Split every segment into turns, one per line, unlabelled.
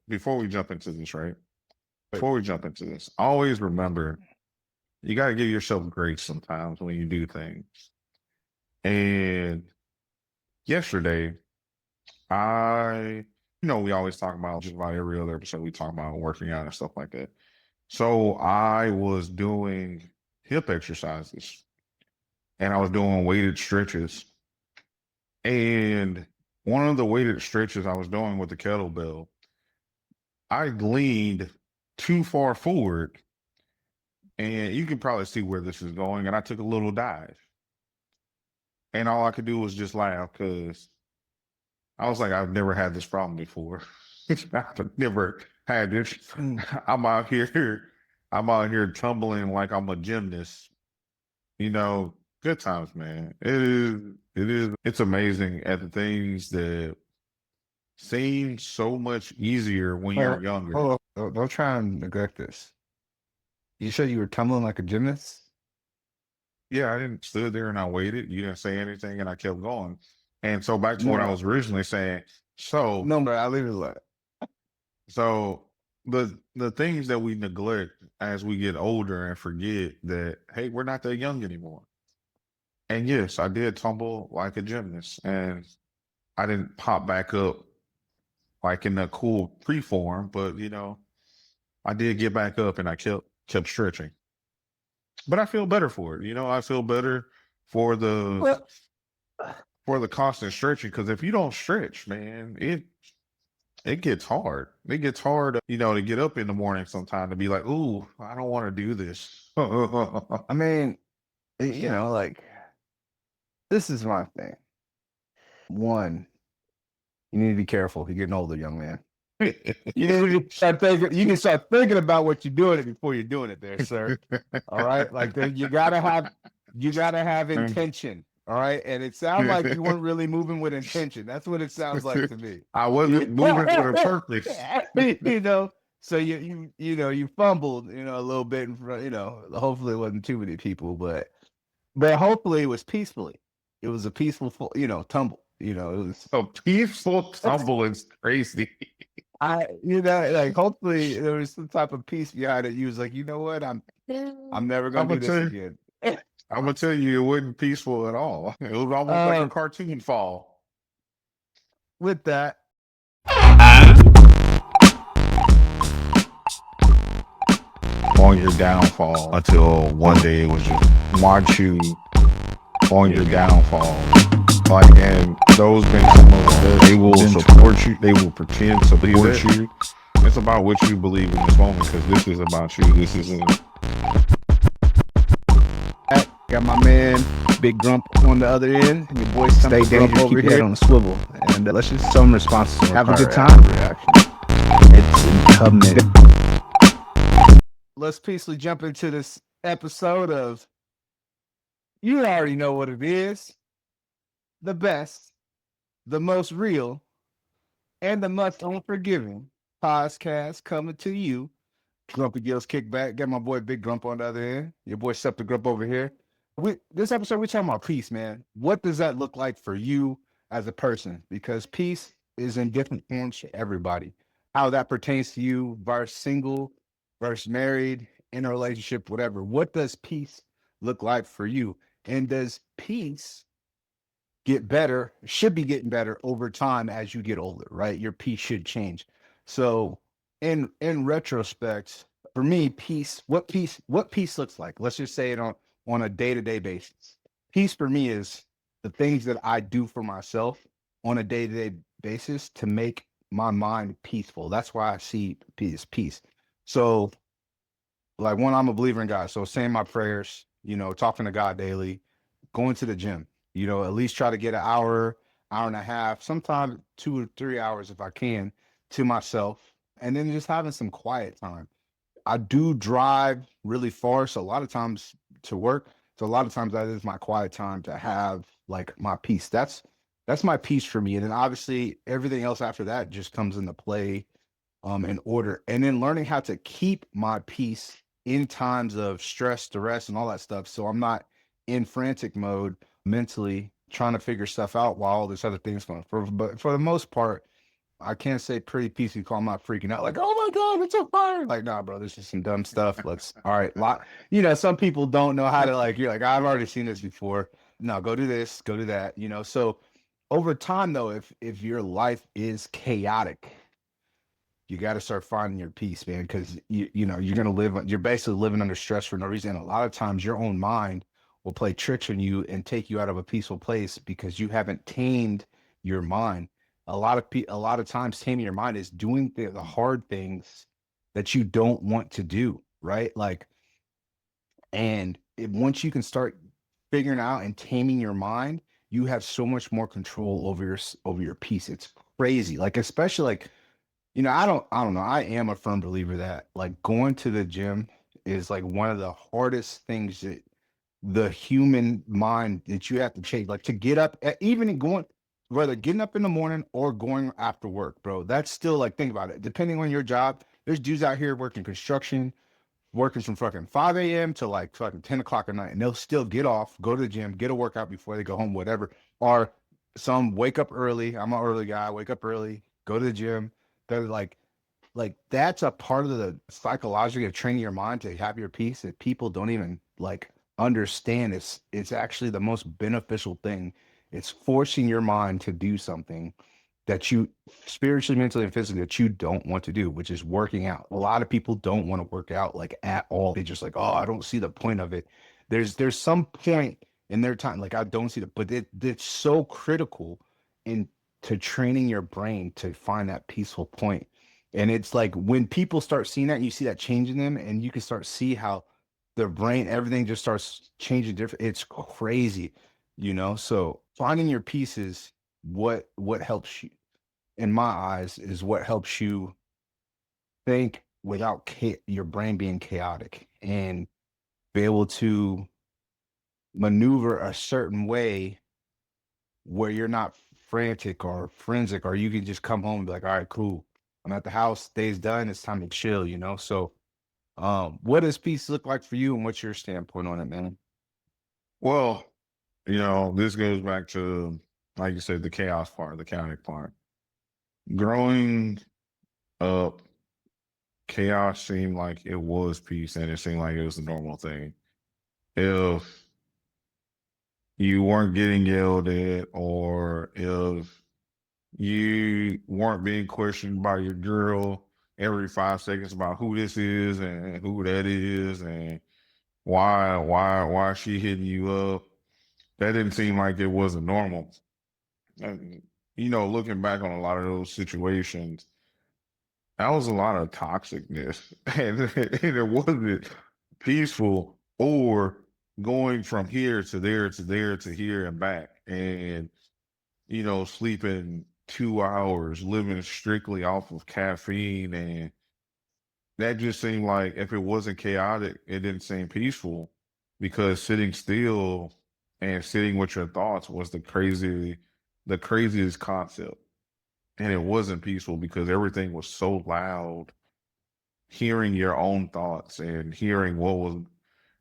before we jump into this, right? Before we jump into this, always remember you got to give yourself grace sometimes when you do things. And yesterday, we always talk about just about every other episode, we talk about working out and stuff like that. So I was doing hip exercises and I was doing weighted stretches. And one of the weighted stretches I was doing with the kettlebell, I leaned too far forward, and you can probably see where this is going. And I took a little dive, and all I could do was just laugh because I was like, I've never had this problem before. I've never had this. I'm out here, I'm out here tumbling like I'm a gymnast. You know, good times, man. It's amazing at the things that seem so much easier when you're younger.
Hold on. Don't try and neglect this. You said you were tumbling like a gymnast?
Yeah, I didn't stood there and I waited. You didn't say anything, and I kept going. And so back to what I was originally saying. So
No, but I'll leave it alone.
so the things that we neglect as we get older and forget that, hey, we're not that young anymore. And yes, I did tumble like a gymnast, and I didn't pop back up like in that cool preform, but I did get back up and I kept stretching. But I feel better for it. I feel better for the for the constant stretching, because if you don't stretch, man, it gets hard. It gets hard, to get up in the morning sometime to be like, ooh, I don't want to do this.
I mean, like, this is my thing. One, you need to be careful. You're getting older, young man. You can start thinking about what you're doing it before you're doing it there, sir. All right? Like, you gotta have intention. All right. And it sounds like you weren't really moving with intention. That's what it sounds like to me.
I wasn't moving with a purpose.
So you fumbled, a little bit in front, hopefully it wasn't too many people, but hopefully it was peacefully. It was a peaceful, tumble. It was
a peaceful tumble. Is crazy.
Like, hopefully there was some type of peace behind it. You was like, you know what? I'm never gonna do this again.
I'm gonna tell you, it wasn't peaceful at all. It was almost like a cartoon fall.
With that,
on your downfall, until one day it was just watch you on your downfall. Like, and those been some of the, they will support you. They will pretend to support you. It's about what you believe in this moment, because this is about you. This isn't.
Got my man Big Grump on the other end. Your boy Stay Dangerous over here on the swivel, and let's just some responses. Have a good time. It's incumbent. Let's peacefully jump into this episode of, you already know what it is, the best, the most real, and the most unforgiving podcast coming to you. Grumpy Gils Kickback. Got my boy Big Grump on the other end. Your boy Stump the Grump over here. This episode, we're talking about peace, man. What does that look like for you as a person? Because peace is in different forms for everybody. How that pertains to you versus single, versus married, in a relationship, whatever. What does peace look like for you? And does peace get better, should be getting better over time as you get older, right? Your peace should change. So in retrospect, for me, what peace looks like. Let's just say it on a day-to-day basis. Peace for me is the things that I do for myself on a day-to-day basis to make my mind peaceful. That's why I see peace. So, like, one, I'm a believer in God. So saying my prayers, talking to God daily, going to the gym, at least try to get an hour and a half, sometimes 2 or 3 hours if I can, to myself, and then just having some quiet time. I do drive really far, so a lot of times to work. So a lot of times that is my quiet time to have, like, my peace. That's my peace for me. And then obviously everything else after that just comes into play in order. And then learning how to keep my peace in times of stress, duress, and all that stuff. So I'm not in frantic mode mentally trying to figure stuff out while all this other thing's going. But for the most part, I can't say pretty PC call. I'm not freaking out like, oh my God, it's a fire. Like, nah, bro, this is some dumb stuff. Let's, all right. Some people don't know how to like, you're like, I've already seen this before. No, go do this, go do that, So over time though, if your life is chaotic, you got to start finding your peace, man, because you're gonna you're basically living under stress for no reason. And a lot of times your own mind will play tricks on you and take you out of a peaceful place because you haven't tamed your mind. A lot of times taming your mind is doing the hard things that you don't want to do, right? Like, once you can start figuring out and taming your mind, you have so much more control over your peace. It's crazy. Like, especially like, I don't know. I am a firm believer that like going to the gym is like one of the hardest things that the human mind that you have to change. Like to get up, even going, whether getting up in the morning or going after work, bro. That's still like, think about it. Depending on your job, there's dudes out here working construction, working from fucking 5 a.m. to like fucking 10 o'clock at night, and they'll still get off, go to the gym, get a workout before they go home, whatever. Or some wake up early. I'm an early guy, wake up early, go to the gym. They're like that's a part of the psychology of training your mind to have your peace that people don't even like understand. It's actually the most beneficial thing. It's forcing your mind to do something that you spiritually, mentally, and physically that you don't want to do, which is working out. A lot of people don't want to work out like at all. They just like, oh, I don't see the point of it. There's some point in their time, like I don't see but it's so critical in to training your brain to find that peaceful point. And it's like when people start seeing that, you see that change in them, and you can start see how their brain, everything just starts changing different. It's crazy, So finding your pieces, what helps you, in my eyes, is what helps you think without your brain being chaotic and be able to maneuver a certain way where you're not frantic or forensic, or you can just come home and be like, all right, cool. I'm at the house, day's done, it's time to chill. So what does peace look like for you, and what's your standpoint on it, man?
Well, this goes back to, like you said, the chaos part, the chaotic part. Growing up, chaos seemed like it was peace, and it seemed like it was the normal thing. If you weren't getting yelled at, or if you weren't being questioned by your girl every 5 seconds about who this is and who that is and why is she hitting you up, that didn't seem like it wasn't normal. And, looking back on a lot of those situations, that was a lot of toxicness, and it wasn't peaceful, or going from here to there to there to here and back, and sleeping 2 hours, living strictly off of caffeine. And that just seemed like, if it wasn't chaotic, it didn't seem peaceful, because sitting still and sitting with your thoughts was the craziest concept. And it wasn't peaceful because everything was so loud. Hearing your own thoughts and hearing what was,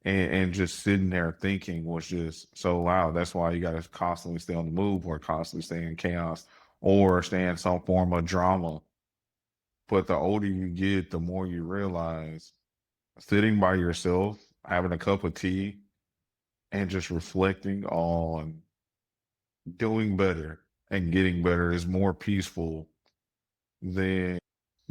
and just sitting there thinking was just so loud. That's why you got to constantly stay on the move, or constantly stay in chaos, or stay in some form of drama. But the older you get, the more you realize sitting by yourself, having a cup of tea, and just reflecting on doing better and getting better is more peaceful than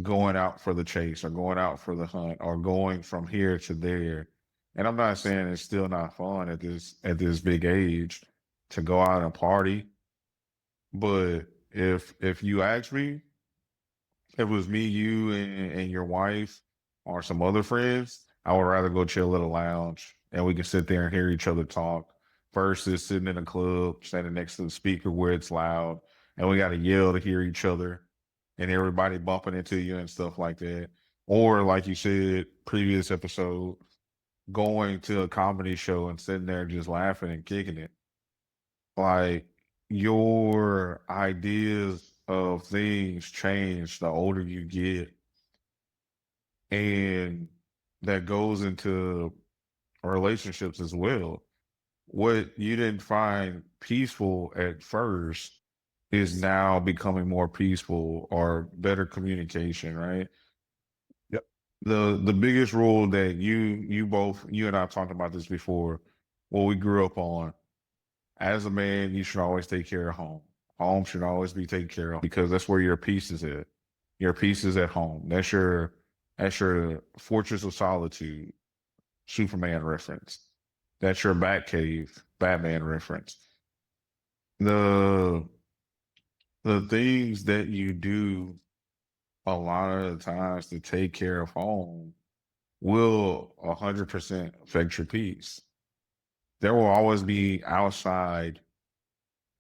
going out for the chase, or going out for the hunt, or going from here to there. And I'm not saying it's still not fun at this big age to go out and party, but if you ask me, if it was me, you, and your wife, or some other friends, I would rather go chill at a lounge and we can sit there and hear each other talk, versus sitting in a club, standing next to the speaker where it's loud and we got to yell to hear each other, and everybody bumping into you and stuff like that. Or, like you said, previous episode, going to a comedy show and sitting there just laughing and kicking it. Like, your ideas of things change the older you get, and that goes into relationships as well. What you didn't find peaceful at first, is now becoming more peaceful or better communication, right?
Yep.
The biggest rule that you and I talked about this before, what we grew up on, as a man, you should always take care of home. Home should always be taken care of because that's where your peace is at. Your peace is at home. That's your fortress of solitude, Superman reference. That's your Batcave, Batman reference. The the things that you do a lot of the times to take care of home will 100% affect your peace. There will always be outside,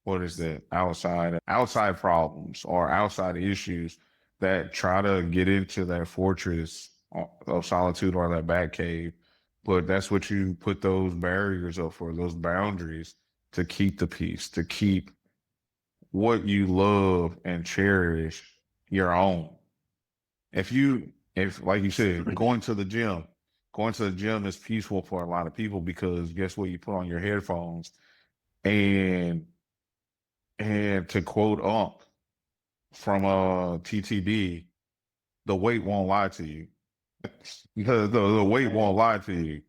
what is that? Outside problems or outside issues that try to get into that fortress of solitude or that bat cave. But that's what you put those barriers up for, those boundaries to keep the peace, to keep what you love and cherish your own. If like you said, going to the gym is peaceful for a lot of people because guess what? You put on your headphones and to quote Ump from TTD, the weight won't lie to you. Because the weight won't lie to you.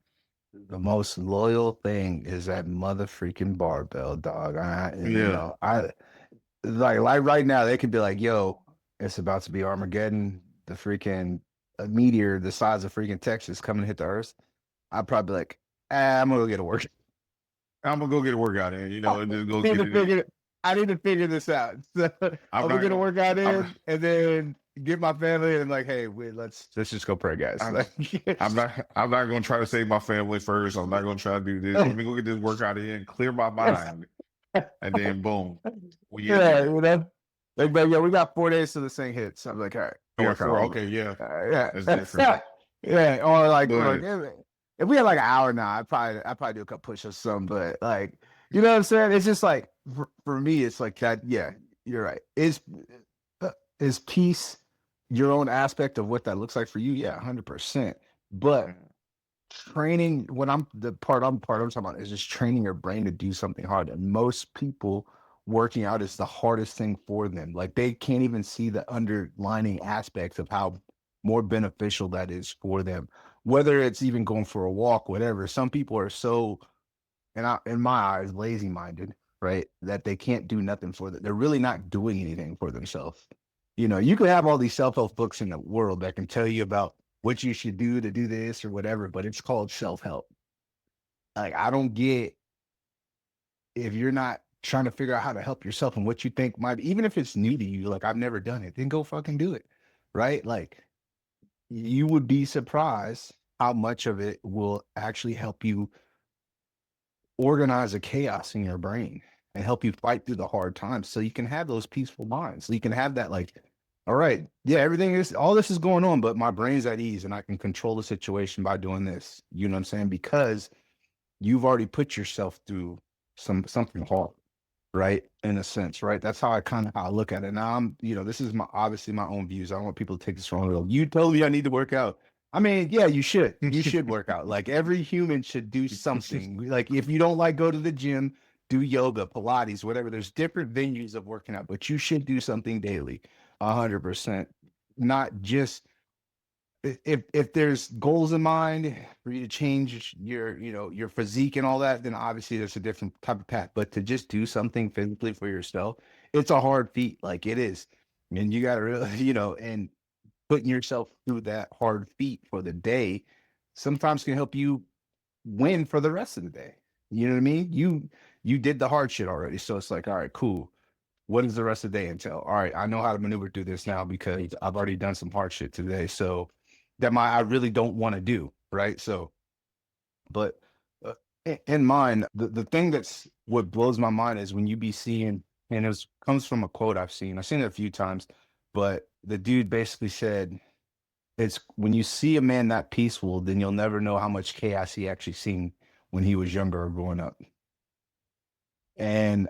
The most loyal thing is that mother freaking barbell, dog.
Yeah.
I like right now they could be like, "Yo, it's about to be Armageddon. The freaking a meteor the size of freaking Texas coming to hit the Earth." I'd probably be like, I'm gonna go get a work.
I'm gonna go get a workout in, and just go
I need
get
to
it in.
figure. I need to figure this out. So
I'm
I'm gonna
not
get a
gonna
workout
I'm
in, and then get my family, and like, hey, let's just go pray, guys.
I'm
Like,
I'm not gonna try to save my family first. I'm not gonna try to do this. Let me go get this workout in, clear my mind, and then boom, we in
yeah,
there.
like, but yeah, we got 4 days to the thing hits. So I'm like, all right,
We got
work out
four.
all.
Okay, yeah,
Yeah,
that's different.
yeah, or
But
if we had like an hour now, I'd probably do a couple push-ups, some, but like, you know what I'm saying? It's just like for me, it's like that. Yeah, you're right. Uh, is peace your own aspect of what that looks like for you? Yeah, 100%. But training, what I'm talking about is just training your brain to do something hard. And most people working out is the hardest thing for them. Like they can't even see the underlining aspects of how more beneficial that is for them. Whether it's even going for a walk, whatever. Some people are so, in my eyes, lazy minded, right? That they can't do nothing for them. They're really not doing anything for themselves. You could have all these self-help books in the world that can tell you about what you should do to do this or whatever, but it's called self-help. Like I don't get, if you're not trying to figure out how to help yourself and what you think might, even if it's new to you, like I've never done it, then go fucking do it. Right? Like you would be surprised how much of it will actually help you organize a chaos in your brain and help you fight through the hard times so you can have those peaceful minds. So you can have that, like, all right, yeah, all this is going on, but my brain's at ease and I can control the situation by doing this. You know what I'm saying? Because you've already put yourself through something hard, right? In a sense, right? That's how I look at it. Now this is obviously my own views. I don't want people to take this wrong. You told me I need to work out. I mean, yeah, you should. You should work out. Like every human should do something. Like if you don't like go to the gym, do yoga, Pilates, whatever. There's different venues of working out, but you should do something daily, 100%. Not just if there's goals in mind for you to change your physique and all that, then obviously there's a different type of path. But to just do something physically for yourself, it's a hard feat. Like it is. And you gotta really, and putting yourself through that hard feat for the day sometimes can help you win for the rest of the day. You know what I mean? You did the hard shit already. So it's like, all right, cool. What does the rest of the day entail? All right, I know how to maneuver through this now because I've already done some hard shit today. So that I really don't want to do. Right. So, but in mine, the thing that's what blows my mind is when you be seeing, and comes from a quote I've seen it a few times, but the dude basically said, it's when you see a man that peaceful, then you'll never know how much chaos he actually seen when he was younger or growing up. And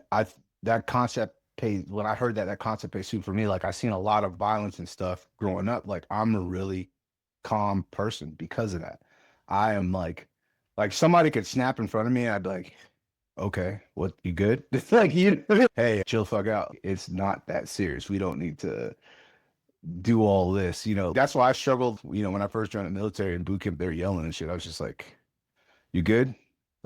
that concept pays, when I heard that concept pays suit for me. Like I seen a lot of violence and stuff growing up. Like I'm a really calm person because of that. I am like somebody could snap in front of me and I'd be like, Okay, what, you good? It's like, hey, chill the fuck out. It's not that serious. We don't need to do all this. That's why I struggled. When I first joined the military in boot camp, they were yelling and shit. I was just like, you good?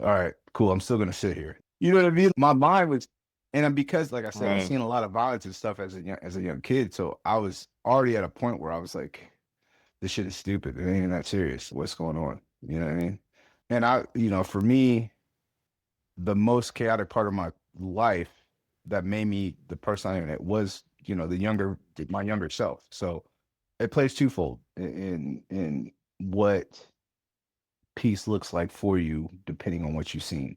All right, cool. I'm still gonna sit here. You know what I mean? My mind was, and because, like I said, I've
Right.
seen a lot of violence and stuff as a young kid, so I was already at a point where I was like, this shit is stupid. It ain't even that serious. What's going on? You know what I mean? And for me, the most chaotic part of my life that made me the person I am it was, my younger self. So it plays twofold in what peace looks like for you, depending on what you've seen.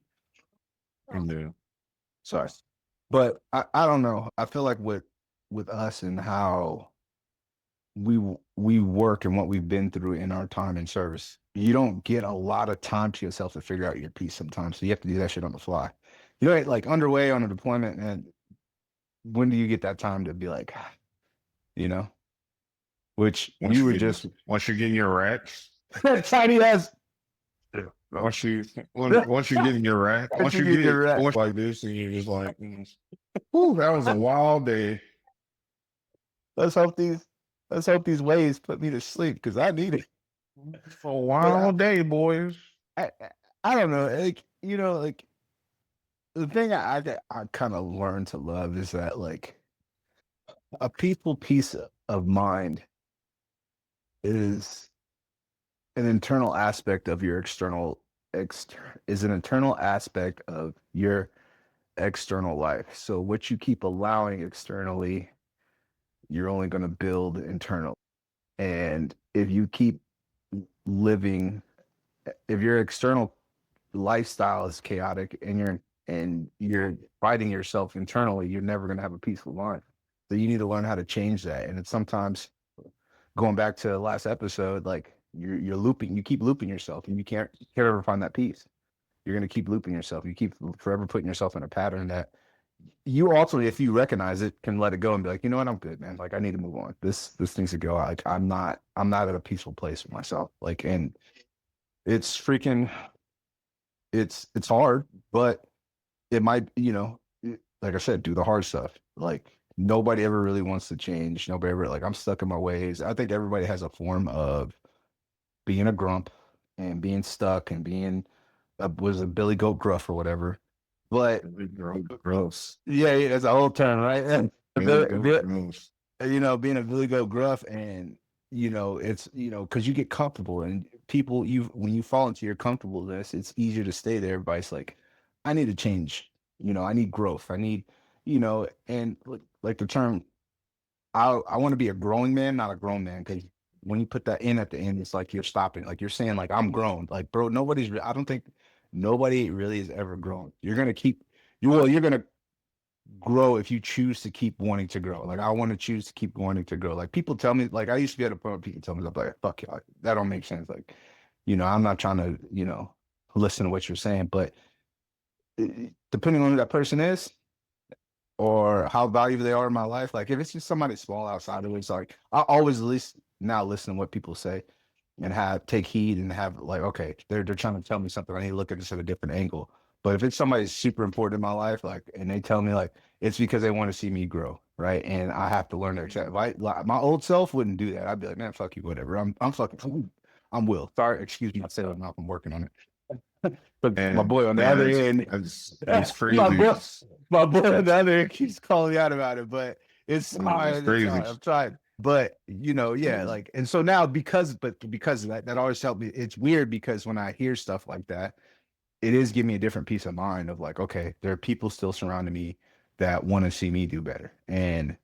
Yeah.
Sorry. But I don't know. I feel like with us and how we work and what we've been through in our time in service, you don't get a lot of time to yourself to figure out your piece sometimes. So you have to do that shit on the fly. Like underway on a deployment, and when do you get that time to be like, you know, which
Once
you
you
were
get
just
once you get in your racks,
tiny ass.
once you once you get in your rack,
Once you get your rack.
once like this, and you're just like, "Whew, that was a wild day."
Let's hope these waves put me to sleep because I need it.
It's a
But
wild day, boys.
I don't know. Like the thing I kind of learned to love is that, like, a peaceful peace of mind is an internal aspect of your is an internal aspect of your external life. So what you keep allowing externally, you're only going to build internal. And if you keep living, if your external lifestyle is chaotic and you're fighting yourself internally, you're never going to have a peaceful mind. So you need to learn how to change that. And it's sometimes, going back to the last episode, like you're looping, you keep looping yourself, and you can't ever find that peace. You're going to keep looping yourself. You keep forever putting yourself in a pattern that you ultimately, if you recognize it, can let it go and be like, you know what, I'm good, man. Like, I need to move on. This needs to go. Like, I'm not at a peaceful place with myself. Like, and it's freaking, it's hard, but it might, like I said, do the hard stuff. Like, nobody ever really wants to change. Nobody ever, like, I'm stuck in my ways. I think everybody has a form of being a grump and being stuck and being was a Billy Goat Gruff or whatever. But
Gross.
yeah, that's a whole term, right? And
Really gross.
being a Billy Goat Gruff, and it's because you get comfortable, and people, when you fall into your comfortableness, it's easier to stay there. But it's like, I need to change. I need growth. I need, and like the term, I want to be a growing man, not a grown man, because when you put that in at the end, it's like you're stopping. Like, you're saying, like, I'm grown. Like, bro, I don't think nobody really is ever grown. You're gonna keep you're gonna grow if you choose to keep wanting to grow. Like, I want to choose to keep wanting to grow. Like, people tell me, like, I used to be at a point where people tell me, I'm like, fuck y'all, that don't make sense. Like, I'm not trying to, listen to what you're saying, but depending on who that person is, or how valuable they are in my life. Like, if it's just somebody small outside of it, it's like, I always at least now listen to what people say and take heed and have, like, okay, they're trying to tell me something. I need to look at this at a different angle. But if it's somebody super important in my life, like, and they tell me, like, it's because they want to see me grow, right? And I have to learn to accept. Like, my old self wouldn't do that. I'd be like, man, fuck you, whatever. I'm fucking, I'm Will. Sorry, excuse me, I said I'm not. I'm working on it. But my
And
boy on the
man,
other end,
it's
my
crazy.
boy, my boy on the other end keeps calling me out about it, but it's
It's
hard. It's
crazy.
hard. I'm trying. But yeah, like, and so now, because of that always helped me. It's weird because when I hear stuff like that, it is giving me a different peace of mind of, like, okay, there are people still surrounding me that want to see me do better. And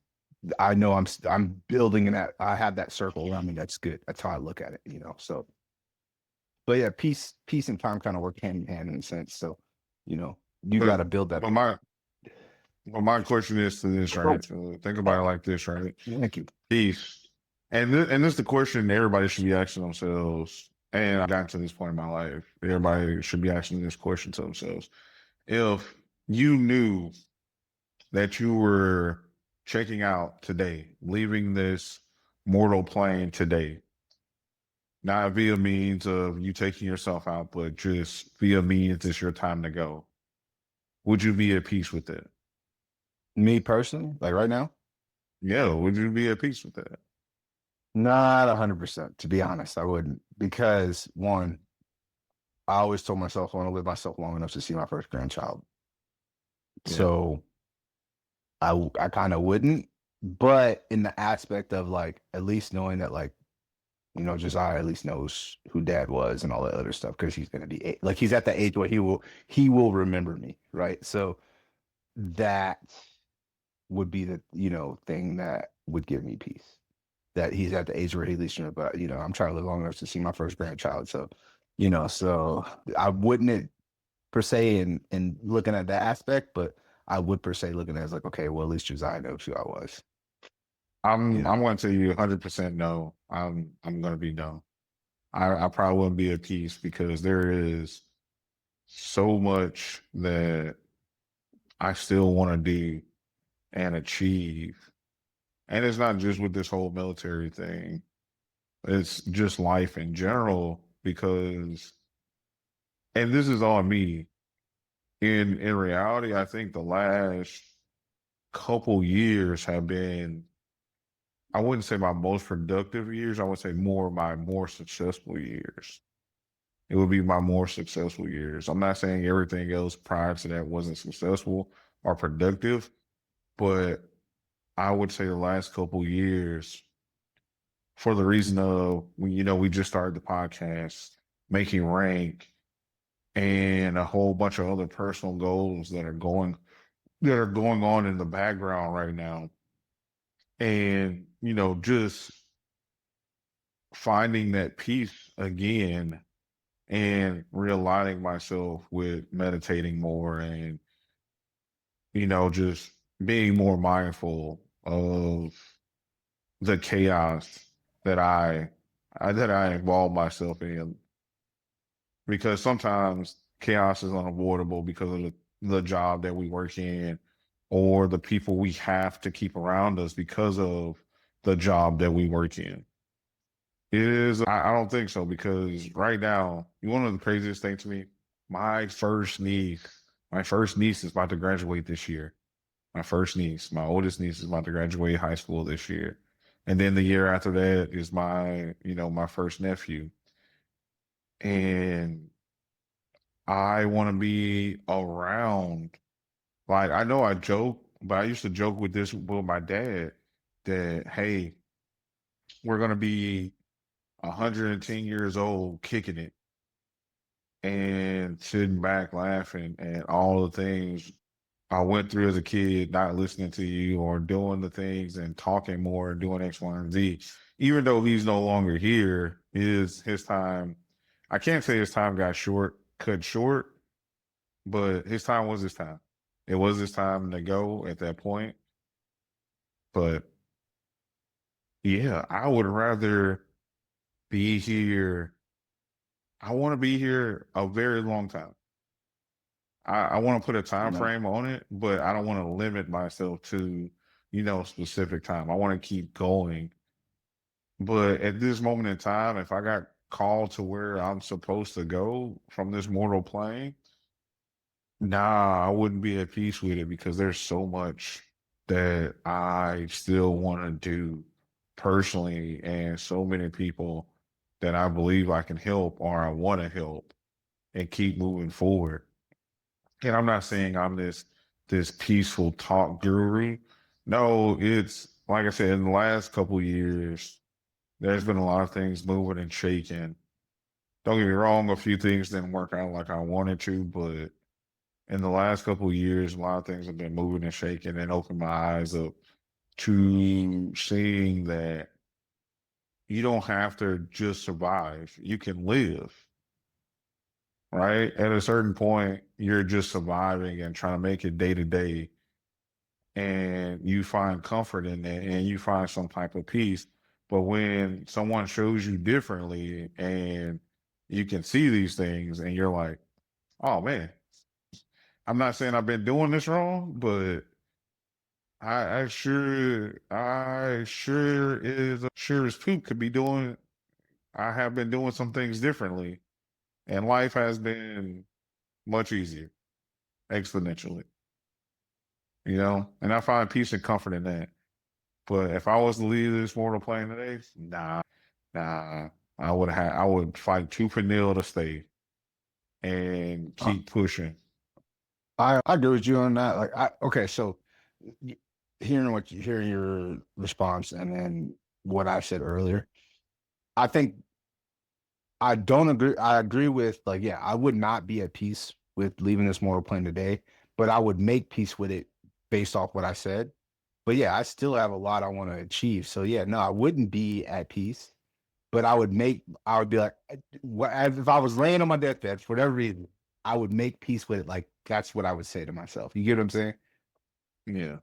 I know I'm building that. I have that circle around me. That's good. That's how I look at it. So, but yeah, peace and time kind of work hand in hand in a sense. So, you got
But
to build that.
but my question is to this, right? Think about it like this, right?
Thank you.
Peace. And this is the question everybody should be asking themselves. And I got to this point in my life. Everybody should be asking this question to themselves. If you knew that you were checking out today, leaving this mortal plane today, not via means of you taking yourself out, but just via means it's your time to go. Would you be at peace with that?
Me personally, like right now,
Yeah, would you be at peace with that?
not 100%. To be honest, I wouldn't because one, I always told myself I want to live myself long enough to see my first grandchild.
Yeah.
So I kind of wouldn't, but in the aspect of like at least knowing that like Josiah at least knows who dad was and all that other stuff because he's gonna be like he's at the age where he will remember me, right? So that would be the thing that would give me peace. That he's at the age where he at least but I'm trying to live long enough to see my first grandchild. So so I wouldn't per se in looking at that aspect, but I would per se looking at it as like, okay, well, at least Josiah knows who I was.
I'm going to tell you 100% no. I'm going to be no. I probably wouldn't be at peace because there is so much that I still want to do and achieve. And it's not just with this whole military thing. It's just life in general because, and this is on me. In reality, I think the last couple years have been, I wouldn't say my most productive years. I would say more my more successful years. It would be my more successful years. I'm not saying everything else prior to that wasn't successful or productive, but I would say the last couple years, for the reason of we just started the podcast, making rank, and a whole bunch of other personal goals that are going on in the background right now, and just finding that peace again and realigning myself with meditating more and just being more mindful of the chaos that I involve myself in, because sometimes chaos is unavoidable because of the job that we work in or the people we have to keep around us because of the job that we work in. It is, I don't think so, because right now, one of the craziest things to me, my first niece, my first niece is about to graduate this year. My first niece, my oldest niece is about to graduate high school this year. And then the year after that is my first nephew. And I want to be around. Like, I know I joke, but I used to joke with this with my dad that, hey, we're going to be 110 years old kicking it and sitting back laughing at all the things I went through as a kid, not listening to you or doing the things and talking more and doing X, Y, and Z. Even though he's no longer here, is his time. I can't say his time cut short, but his time was his time. It was his time to go at that point. But yeah, I would rather be here. I want to be here a very long time. I want to put a time
No,
frame on it, but I don't want to limit myself to, specific time. I want to keep going. But at this moment in time, if I got called to where I'm supposed to go from this mortal plane, nah, I wouldn't be at peace with it because there's so much that I still want to do personally and so many people that I believe I can help or I want to help and keep moving forward. And I'm not saying I'm this peaceful talk guru. No, it's like I said, in the last couple of years, there's been a lot of things moving and shaking. Don't get me wrong, a few things didn't work out like I wanted to, but in the last couple of years, a lot of things have been moving and shaking and opened my eyes up to seeing that you don't have to just survive. You can live, right? At a certain point, you're just surviving and trying to make it day to day, and you find comfort in that and you find some type of peace. But when someone shows you differently and you can see these things and you're like, oh man, I'm not saying I've been doing this wrong, but I sure as poop could be doing. I have been doing some things differently, and life has been much easier. exponentially. You know, and I find peace and comfort in that. But if I was to leave this mortal plane today, nah, I would fight tooth and nail to stay and
Uh,
keep pushing.
I agree with you on that. Like, okay, so y- hearing your response and then what I said earlier, I think I don't agree. I agree with like, yeah, I would not be at peace with leaving this mortal plane today, but I would make peace with it based off what I said. But yeah, I still have a lot I want to achieve. So yeah, no, I wouldn't be at peace, but I would be like, if I was laying on my deathbed for whatever reason, I would make peace with it. Like that's what I would say to myself. You get what I'm saying?
Yeah.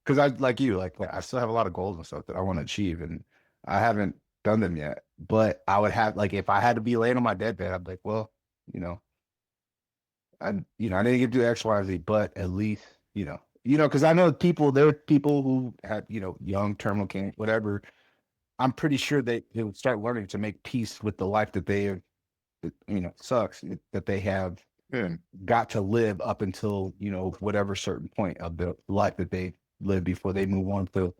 Because I like you, like I still have a lot of goals and stuff that I want to achieve, and I haven't done them yet. But I would have like if I had to be laying on my deathbed, I'd be like, well, you know, I didn't get to do X, Y, or Z, but at least because I know there are people who have young terminal cancer, whatever. I'm pretty sure they would start learning to make peace with the life that they have. Sucks that they have
Yeah.
got to live up until whatever certain point of the life that they live before they move on to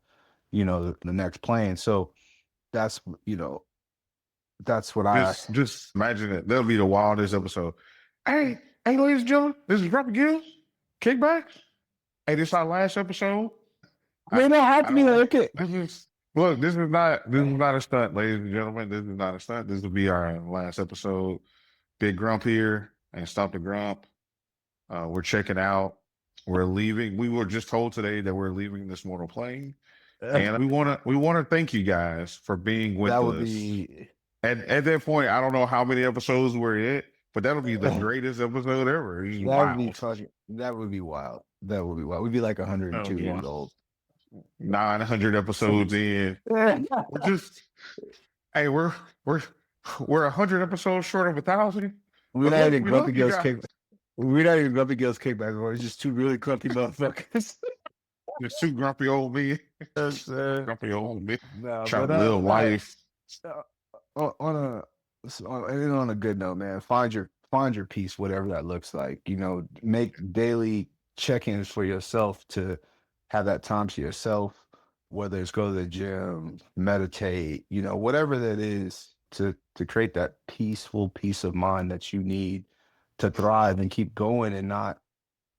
the next plane. So that's that's what I
Just imagine it. That'll be the wildest episode. Hey, ladies and gentlemen, this is Grump Gils Kickback. Hey, this is our last episode.
may not have
I
to be
don't.
like it.
This is not a stunt, ladies and gentlemen. This is not a stunt. This will be our last episode. Big Grump here and Stump the Grump. We're checking out. We're leaving. We were just told today that we're leaving this mortal plane, and we wanna thank you guys for being with
That would
us.
be
At that point, I don't know how many episodes we're at, but that'll be the greatest episode ever. It's
that would be
wild.
fucking that would be wild. That would be wild. We'd be like 102
Oh,
years old.
900 episodes in. We're just hey, we're 100 episodes short of 1,000.
We're
But
not
look,
even
we
grumpy
love you
girls
guys.
kick. We're not even grumpy girls kickback anymore. It's just two really grumpy motherfuckers.
It's too grumpy old me.
Yes,
Grumpy old me.
no,
Trying
but
to live life.
uh, on a good note, man, find your peace, whatever that looks like. Make daily check-ins for yourself to have that time to yourself, whether it's go to the gym, meditate, whatever that is to create that peaceful peace of mind that you need to thrive and keep going and not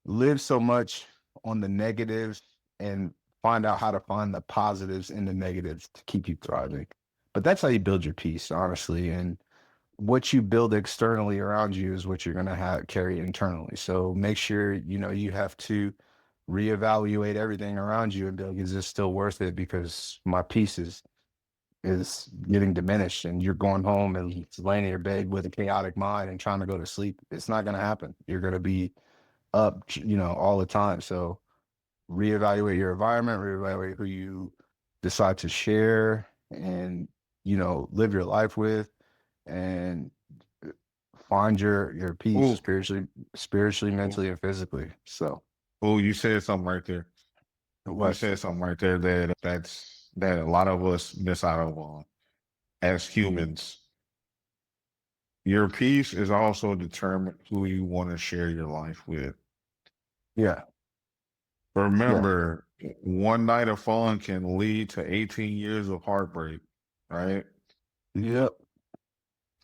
live so much on the negatives and find out how to find the positives in the negatives to keep you thriving. But that's how you build your peace, honestly. And what you build externally around you is what you're going to have carry internally. So make sure, you have to reevaluate everything around you and be like, is this still worth it? Because my peace is getting diminished and you're going home and laying in your bed with a chaotic mind and trying to go to sleep. It's not going to happen. You're going to be up, all the time. So reevaluate your environment, reevaluate who you decide to share and, live your life with and find your peace
Oh,
spiritually, mentally, and physically. So
you said something right there. You
what?
said something right there that a lot of us miss out on as humans. Your peace is also determined who you want to share your life with.
Yeah.
Remember, one night of fun can lead to 18 years of heartbreak, right?
Yep.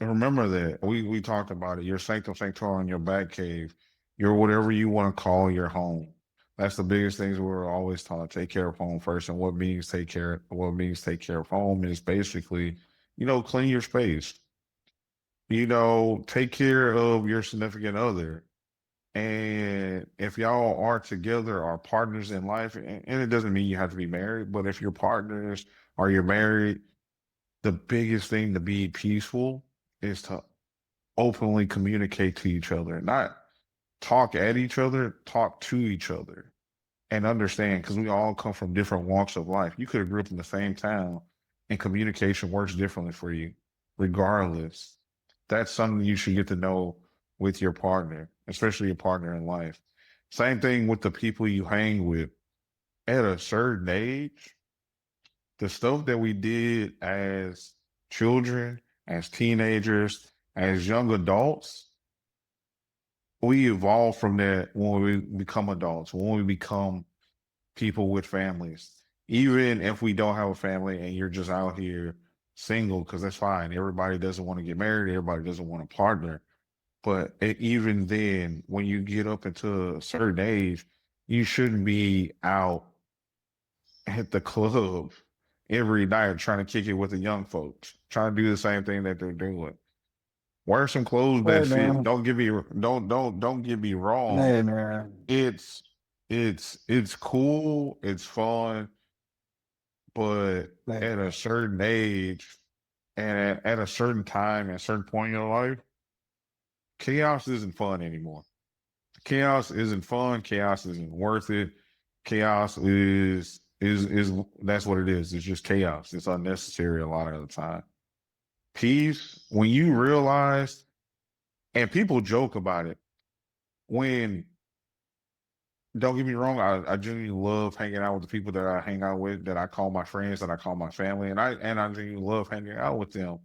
And remember that. We talked about it. Your sanctum sanctorum, your back cave, your whatever you want to call your home. That's the biggest things we're always taught. Take care of home first. And what means take care of home is basically, clean your space. Take care of your significant other. And if y'all are together or partners in life, and it doesn't mean you have to be married, but if you're partners or you're married, the biggest thing to be peaceful is to openly communicate to each other, not talk at each other, talk to each other and understand because we all come from different walks of life. You could have grew up in the same town and communication works differently for you, regardless. That's something you should get to know with your partner, especially your partner in life. Same thing with the people you hang with. At a certain age, the stuff that we did as children, as teenagers, as young adults, we evolve from that when we become adults, when we become people with families. Even if we don't have a family and you're just out here single, because that's fine. Everybody doesn't want to get married, everybody doesn't want a partner. But even then, when you get up into a certain age, you shouldn't be out at the club every night trying to kick it with the young folks, trying to do the same thing that they're doing. Wear some clothes
Hey
that fit.
man,
Don't get me wrong.
hey man,
It's it's cool, it's fun, but
like,
at a certain age and at a certain time, at a certain point in your life, chaos isn't fun anymore. Chaos isn't fun. Chaos isn't worth it. Chaos is that's what it is. It's just chaos. It's unnecessary a lot of the time. Peace, when you realize, and people joke about it, when don't get me wrong, I genuinely love hanging out with the people that I hang out with, that I call my friends, that I call my family, and I genuinely love hanging out with them.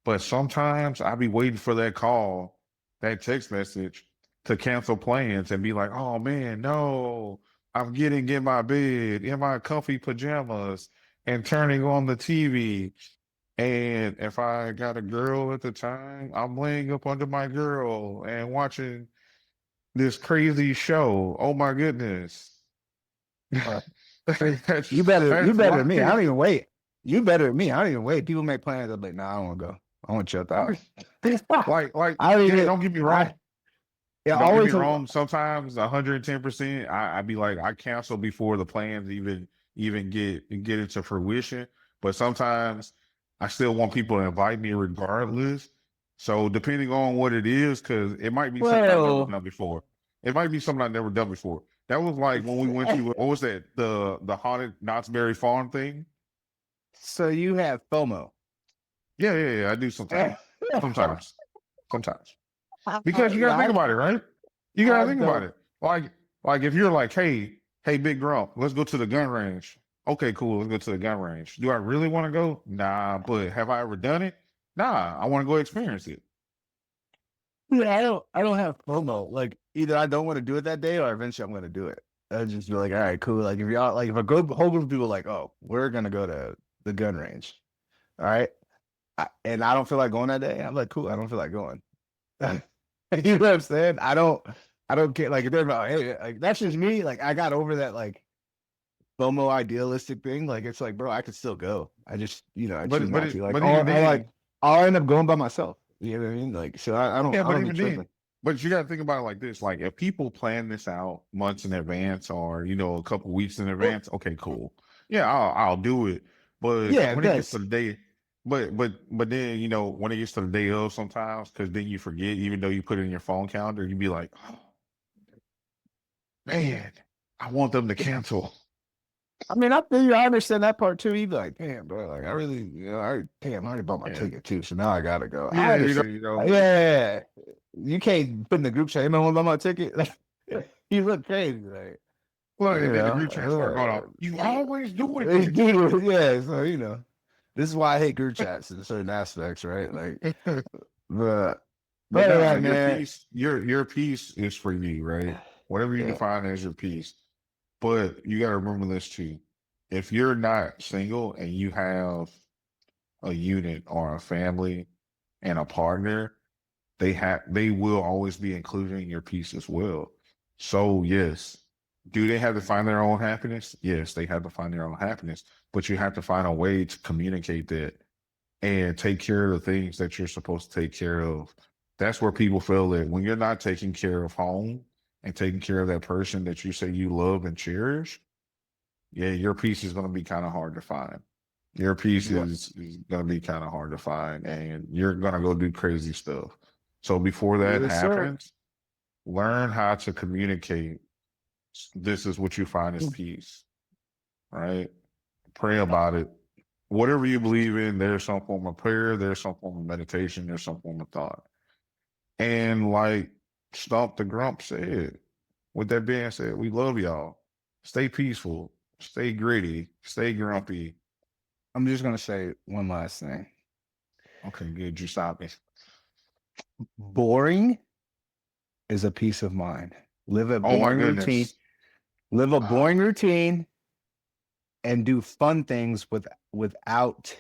But sometimes I be waiting for that call, that text message to cancel plans and be like, oh man, no, I'm getting in my bed in my comfy pajamas and turning on the TV. And if I got a girl at the time, I'm laying up under my girl and watching this crazy show. Oh my goodness.
uh,
that's,
you
that's
better than me. I
why.
don't even wait. You better than me. I don't even wait. People make plans. I'm like, nah, I don't want to go. I want to chill out.
Like,
I don't
yeah,
even.
don't get me wrong.
It
Don't get me
always.
wrong. Sometimes 110%, I be like, I cancel before the plans even get into fruition. But sometimes I still want people to invite me regardless. So depending on what it is, because it might be something I've never
Well,
done before. It might be something I've never done before. That was like when we went to, what was that? The haunted Knott's Berry Farm thing.
so you have FOMO.
Yeah. I do sometimes. Sometimes. Sometimes. Because you gotta think
I,
about it, right? You
I
gotta think about
don't.
it. Like if you're like, hey, Big Grump, let's go to the gun range. Okay, cool, let's go to the gun range. Do I really want to go? Nah, but have I ever done it? Nah, I want to go experience it.
Yeah, I don't have FOMO. Like either I don't want to do it that day or eventually I'm gonna do it. I just be like, all right, cool. Like if y'all like if a whole group of people like, oh, we're gonna go to the gun range. All right. And I don't feel like going that day. I'm like, cool, I don't feel like going. You know what I'm saying? I don't care. Like if they're about hey, like that's just me. Like I got over that like FOMO idealistic thing. Like it's like, bro, I could still go. I just, I choose not to. Like,
But
or
even
I like
then,
I'll end up going by myself. You know what I mean? Like, so I don't
yeah,
I
but
don't be
even then,
tripping.
but you gotta think about it like this. Like if people plan this out months in advance or a couple weeks in advance, okay, cool. Yeah, I'll do it. But
Yeah,
when it gets
that's
to the day, but then when it gets to the day of sometimes, because then you forget, even though you put it in your phone calendar, you be like, oh, man, I want them to cancel.
I mean, I feel you. I understand that part too. You be like, damn, bro, like I really, damn, I already bought my
Yeah,
ticket too, so now I gotta go. I
yeah,
understand. Yeah, you can't put in the group chat. Anyone want to buy my ticket? Like, you look crazy, like
look,
you
and then the
know.
group chat start going off. You always doing
Dude, yeah, so this is why I hate group chats in certain aspects, right? Like,
this.
but
But
other than
nah,
that,
your
man,
piece, your piece is for you, right? Whatever you
yeah,
define as your piece. But you got to remember this too. If you're not single and you have a unit or a family and a partner, they will always be included in your piece as well. So yes, do they have to find their own happiness? Yes, they have to find their own happiness. But you have to find a way to communicate that and take care of the things that you're supposed to take care of. That's where people feel that when you're not taking care of home and taking care of that person that you say you love and cherish, yeah, your piece is going to be kind of hard to find. Your piece
yeah,
is going to be kind of hard to find, and you're going to go do crazy stuff. So before that
yes, sir.
happens, learn how to communicate. This is what you find as peace, right? Pray about it. Whatever you believe in, there's some form of prayer, there's some form of meditation, there's some form of thought. And like Stump the Grump said, with that being said, we love y'all. Stay peaceful, stay gritty, stay grumpy.
I'm just gonna say one last thing.
Okay, good. You stop me.
Boring is a peace of mind. Live a
Oh my
boring routine.
goodness.
Live a boring routine and do fun things without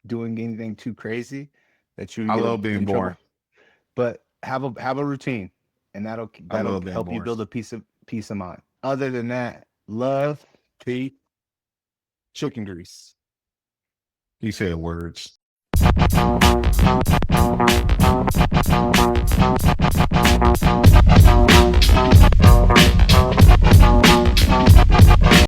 doing anything too crazy that you
I
get
love being
in trouble.
boring.
But have a routine, and that'll
love being
help you
boring.
build a peace of mind. Other than that, love, peace, chicken grease.
He said words.